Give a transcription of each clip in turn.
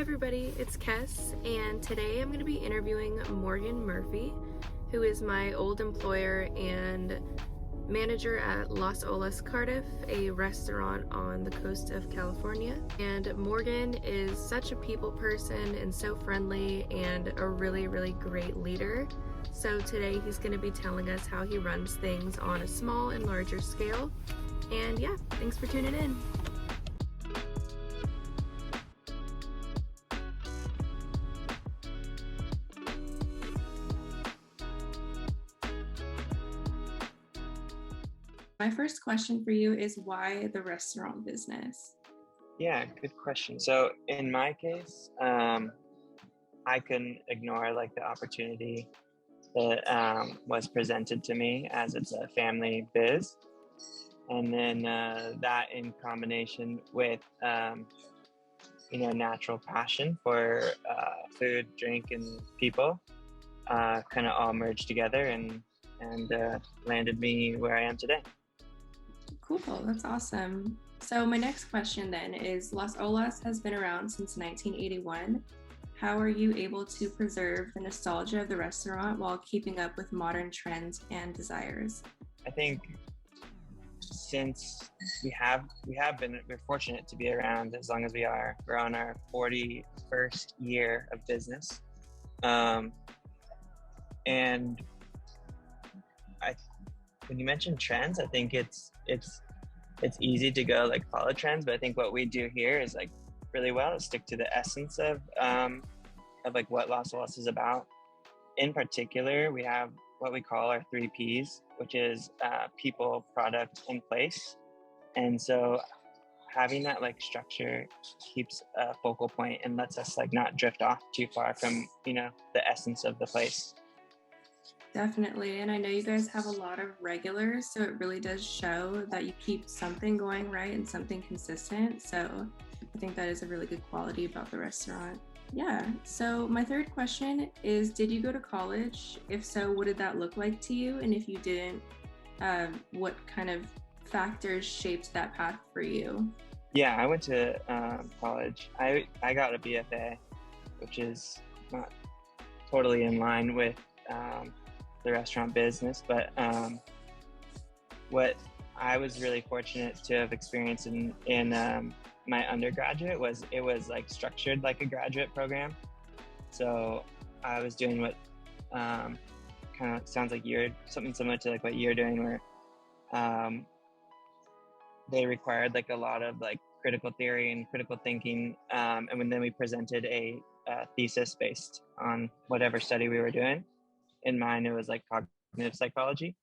everybody, it's Kes, and today I'm going to be interviewing Morgan Murphey, who is my old employer and manager at Las Olas Cardiff, a restaurant on the coast of California. And Morgan is such a people person and so friendly and a really, really great leader. So today he's going to be telling us how he runs things on a small and larger scale. And yeah, thanks for tuning in. My first question for you is, why the restaurant business? Yeah, good question. So in my case, I couldn't ignore the opportunity that was presented to me, as it's a family biz. And then that in combination with, natural passion for food, drink, and people kind of all merged together and landed me where I am today. Cool, that's awesome. So my next question then is, Las Olas has been around since 1981. How are you able to preserve the nostalgia of the restaurant while keeping up with modern trends and desires? I think since we're fortunate to be around as long as we are. We're on our 41st year of business. And when you mention trends, I think it's easy to go follow trends, but I think what we do here is really well is stick to the essence of what Las Olas is about. In particular, we have what we call our 3 Ps, which is people, product, and place. And so having that structure keeps a focal point and lets us not drift off too far from the essence of the place. Definitely. And I know you guys have a lot of regulars, so it really does show that you keep something going right and something consistent. So I think that is a really good quality about the restaurant. Yeah. So my third question is, did you go to college? If so, what did that look like to you? And if you didn't, what kind of factors shaped that path for you? Yeah, I went to college. I got a BFA, which is not totally in line with the restaurant business, but what I was really fortunate to have experienced in my undergraduate was it was structured like a graduate program. So I was doing what kind of sounds like something similar to what you're doing, where they required a lot of critical theory and critical thinking, and then we presented a thesis based on whatever study we were doing. In mine, it was cognitive psychology,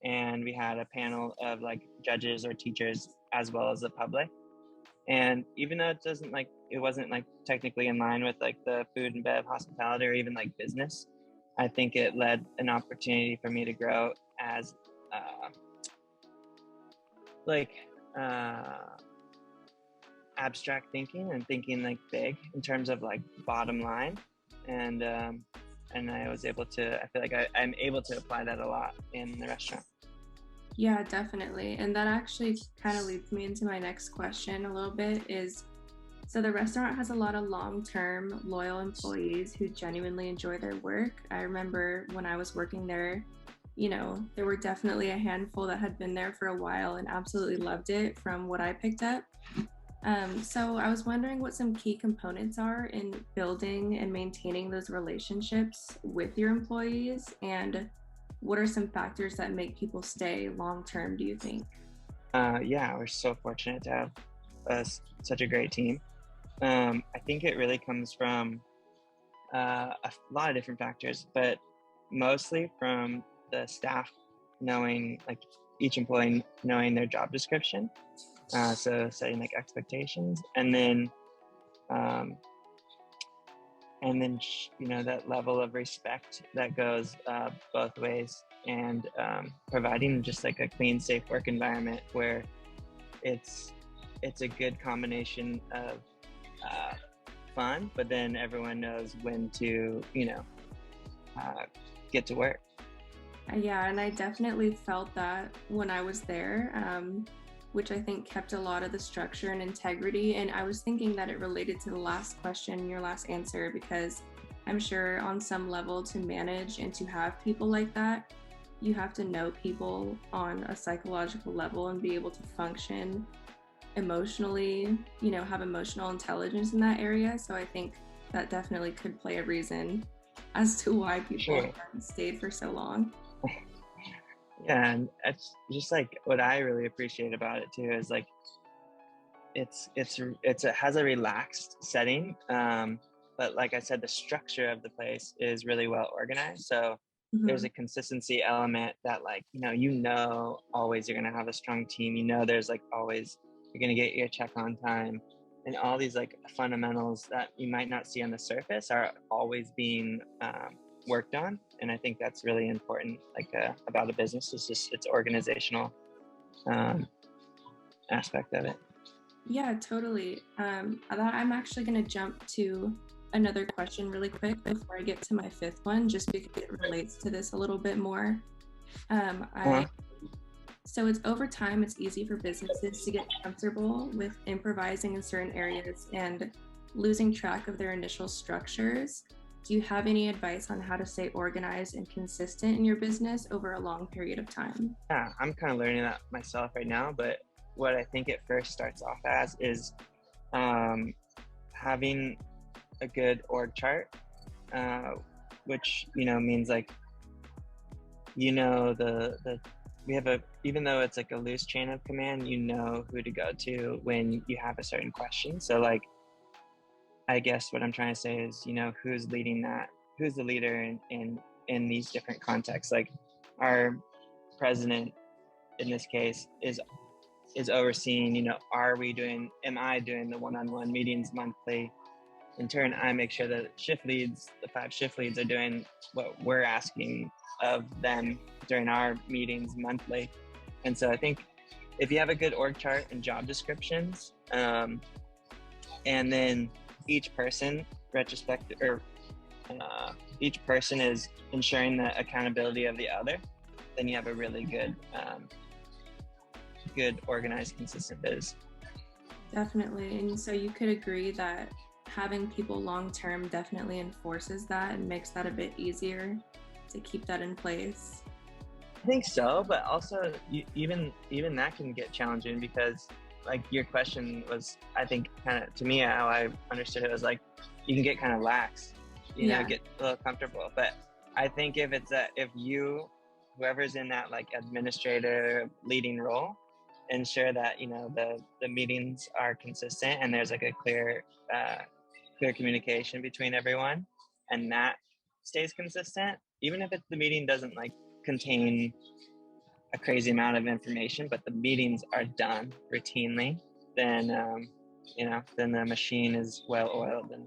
and we had a panel of judges or teachers as well as the public. And even though it wasn't technically in line with the food and bev, hospitality, or even business, I think it led an opportunity for me to grow as abstract thinking and thinking big in terms of bottom line. And I was able to, I feel I'm able to apply that a lot in the restaurant. Yeah, definitely. And that actually kind of leads me into my next question a little bit is, so the restaurant has a lot of long-term loyal employees who genuinely enjoy their work. I remember when I was working there, there were definitely a handful that had been there for a while and absolutely loved it from what I picked up. So I was wondering what some key components are in building and maintaining those relationships with your employees, and what are some factors that make people stay long-term, do you think? Yeah, we're so fortunate to have such a great team. I think it really comes from a lot of different factors, but mostly from the staff knowing, each employee knowing their job description. So setting expectations, and then that level of respect that goes both ways, and providing just a clean, safe work environment where it's a good combination of fun, but then everyone knows when to get to work. Yeah, and I definitely felt that when I was there. which I think kept a lot of the structure and integrity. And I was thinking that it related to the last question, your last answer, because I'm sure on some level to manage and to have people like that, you have to know people on a psychological level and be able to function emotionally, have emotional intelligence in that area. So I think that definitely could play a reason as to why people have stayed for so long. Yeah, and it's just like what I really appreciate about it too is like it has a relaxed setting, but like I said, the structure of the place is really well organized. So there's a consistency element that always you're gonna have a strong team. There's like always you're gonna get your check on time, and all these like fundamentals that you might not see on the surface are always being worked on. And I think that's really important, about a business, is just its organizational aspect of it. Yeah, totally. I'm actually going to jump to another question really quick before I get to my fifth one, just because it relates to this a little bit more. So it's over time, it's easy for businesses to get comfortable with improvising in certain areas and losing track of their initial structures. Do you have any advice on how to stay organized and consistent in your business over a long period of time? Yeah, I'm kind of learning that myself right now, but what I think it first starts off as is having a good org chart, which means we have even though it's like a loose chain of command, who to go to when you have a certain question. So I guess what I'm trying to say is, who's leading that, who's the leader in these different contexts. Like our president in this case is overseeing, am I doing the one-on-one meetings monthly? In turn, I make sure that the 5 shift leads are doing what we're asking of them during our meetings monthly. And so I think if you have a good org chart and job descriptions, and then each person each person is ensuring the accountability of the other, then you have a really good organized, consistent biz. Definitely. And so you could agree that having people long-term definitely enforces that and makes that a bit easier to keep that in place. I think so, but also even that can get challenging, because like your question was, I think kind of, to me, how I understood it was like, you can get kind of lax, get a little comfortable. But I think if whoever's in that like administrator leading role, ensure that, the meetings are consistent and there's like a clear communication between everyone, and that stays consistent, even if the meeting doesn't like contain a crazy amount of information, but the meetings are done routinely, then then the machine is well oiled and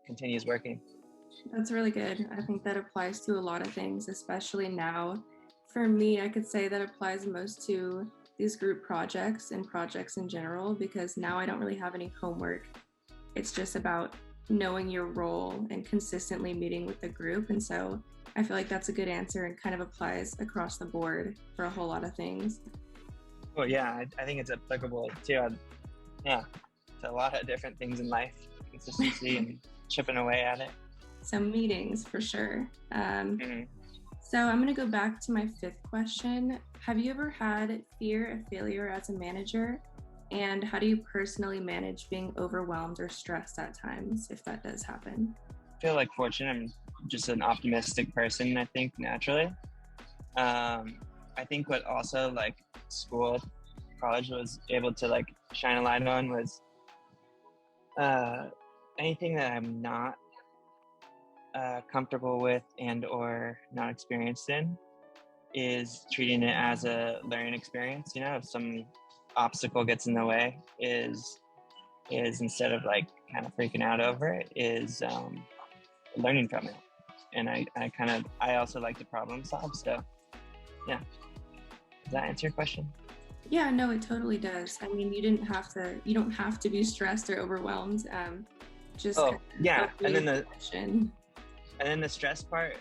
continues working. That's really good. I think that applies to a lot of things, especially now. For me, I could say that applies most to these group projects and projects in general, because now I don't really have any homework. It's just about knowing your role and consistently meeting with the group. And so I feel like that's a good answer and kind of applies across the board for a whole lot of things. Well, yeah, I think it's applicable too. To a lot of different things in life, consistency and chipping away at it. So meetings for sure. So I'm going to go back to my fifth question. Have you ever had fear of failure as a manager? And how do you personally manage being overwhelmed or stressed at times, if that does happen? I feel like fortunate. I'm just an optimistic person, I think, naturally. I think what also like college was able to like shine a light on was anything that I'm not comfortable with and or not experienced in is treating it as a learning experience. If some obstacle gets in the way, is instead of like kind of freaking out over it, is learning from it. And I also like to problem solve. So yeah, does that answer your question? Yeah, no, it totally does. I mean, you don't have to be stressed or overwhelmed. And then the stress part,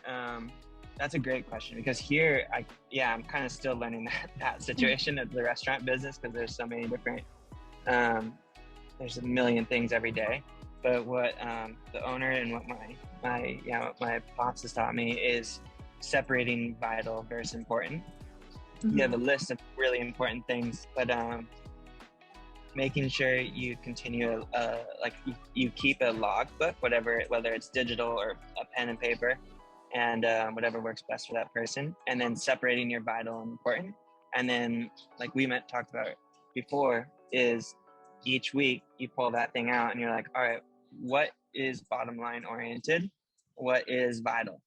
that's a great question, because here, I'm kind of still learning that situation of the restaurant business, because there's so many different, there's a million things every day. But what the owner and what my pops has taught me is separating vital versus important. You have a list of really important things, but making sure you continue, you keep a logbook, whether it's digital or a pen and paper, and whatever works best for that person, and then separating your vital and important. And then, like we talked about before, is each week you pull that thing out and you're like, all right, what is bottom line oriented? What is vital?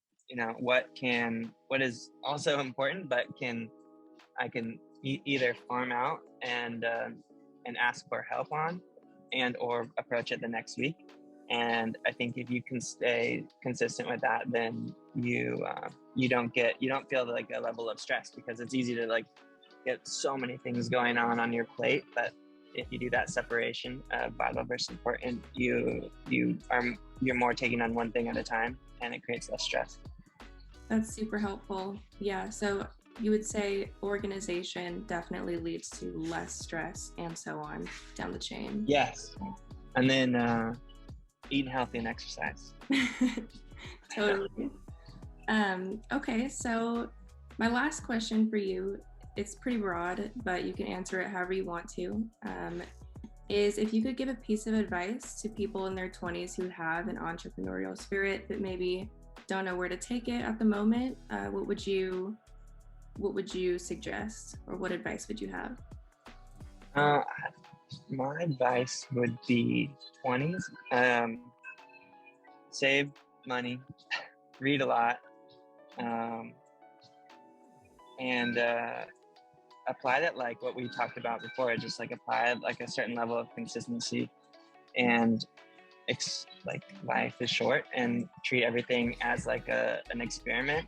What is also important, but I can either farm out and ask for help on, and or approach it the next week. And I think if you can stay consistent with that, then you don't feel like a level of stress, because it's easy to like get so many things going on your plate. But if you do that separation of vital versus important, you're more taking on one thing at a time, and it creates less stress. That's super helpful. Yeah. So you would say organization definitely leads to less stress and so on down the chain. Yes. And then eating healthy and exercise. Totally. Okay, so my last question for you, it's pretty broad, but you can answer it however you want to, is if you could give a piece of advice to people in their 20s who have an entrepreneurial spirit but maybe don't know where to take it at the moment, what would you suggest, or what advice would you have? My advice would be 20s. Save money, read a lot, and apply that, like what we talked about before. Just like apply like a certain level of consistency, and like life is short, and treat everything as like an experiment.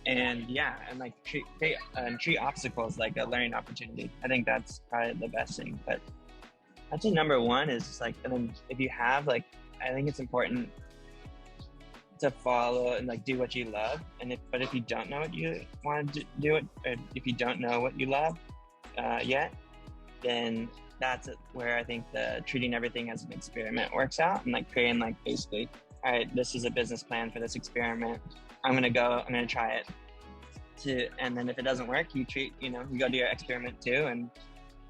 And like treat obstacles like a learning opportunity. I think that's probably the best thing. But I'd say number one is just like, and then if you have I think it's important to follow and like do what you love. But if you don't know what you want to do, or if you don't know what you love yet, then that's where I think the treating everything as an experiment works out, and like creating like basically, all right, this is a business plan for this experiment. I'm gonna try it and then if it doesn't work, you go do your experiment too, and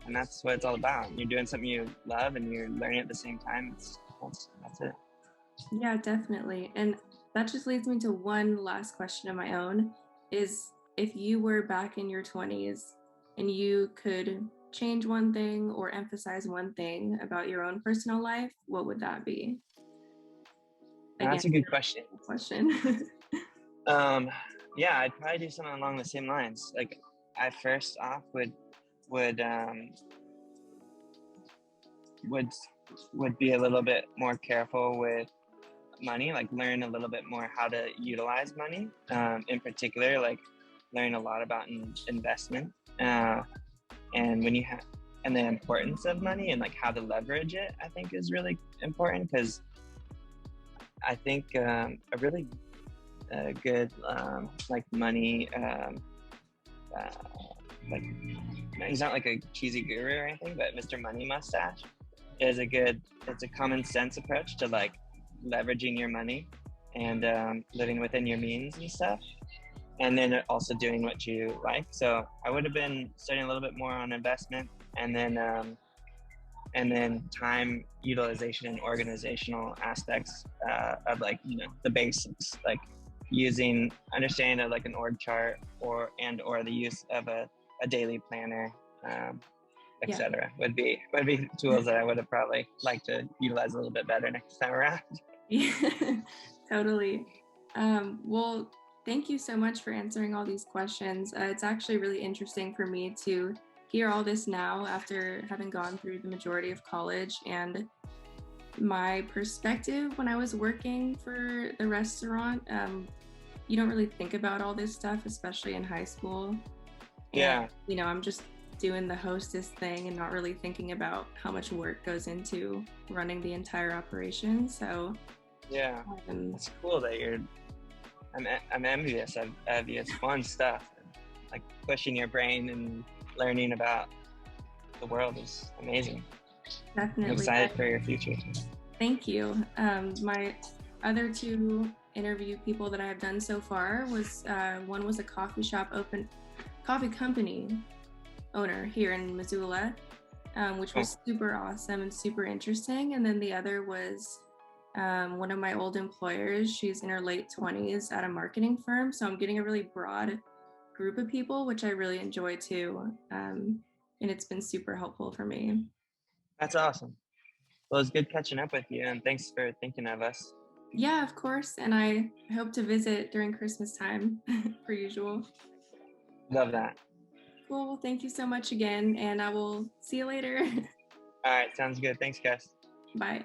that's what it's all about. You're doing something you love and you're learning at the same time. That's it. Yeah, definitely. And that just leads me to one last question of my own, is if you were back in your 20s and you could change one thing or emphasize one thing about your own personal life, what would that be? Again, that's a good question. Yeah, I'd probably do something along the same lines. Like, I first off would be a little bit more careful with money, like learn a little bit more how to utilize money. In particular, like learn a lot about investment, and the importance of money, and like how to leverage it, I think is really important, because I think a really good like money, like he's not like a cheesy guru or anything, but Mr. Money Mustache is it's a common sense approach to like leveraging your money and living within your means and stuff, and then also doing what you like. So I would have been studying a little bit more on investment, and then time utilization and organizational aspects of like the basics, like understanding of like an org chart or the use of a daily planner, etc. would be tools that I would have probably liked to utilize a little bit better next time around. Yeah, totally. Well, thank you so much for answering all these questions. It's actually really interesting for me to hear all this now after having gone through the majority of college, and my perspective when I was working for the restaurant. You don't really think about all this stuff, especially in high school. And, yeah. I'm just doing the hostess thing and not really thinking about how much work goes into running the entire operation. So Yeah, Um, it's cool that I'm envious of you. It's fun stuff. Like pushing your brain and learning about the world is amazing. I'm Definitely. excited for your future. Thank you. My other two interview people that I have done so far was one was a coffee company owner here in Missoula, which was super awesome and super interesting. And then the other was one of my old employers. She's in her late 20s at a marketing firm. So I'm getting a really broad group of people, which I really enjoy too. And it's been super helpful for me. That's awesome. Well, it's good catching up with you, and thanks for thinking of us. Yeah, of course. And I hope to visit during Christmas time, per usual. Love that. Cool. Well, thank you so much again. And I will see you later. All right, sounds good. Thanks, guys. Bye.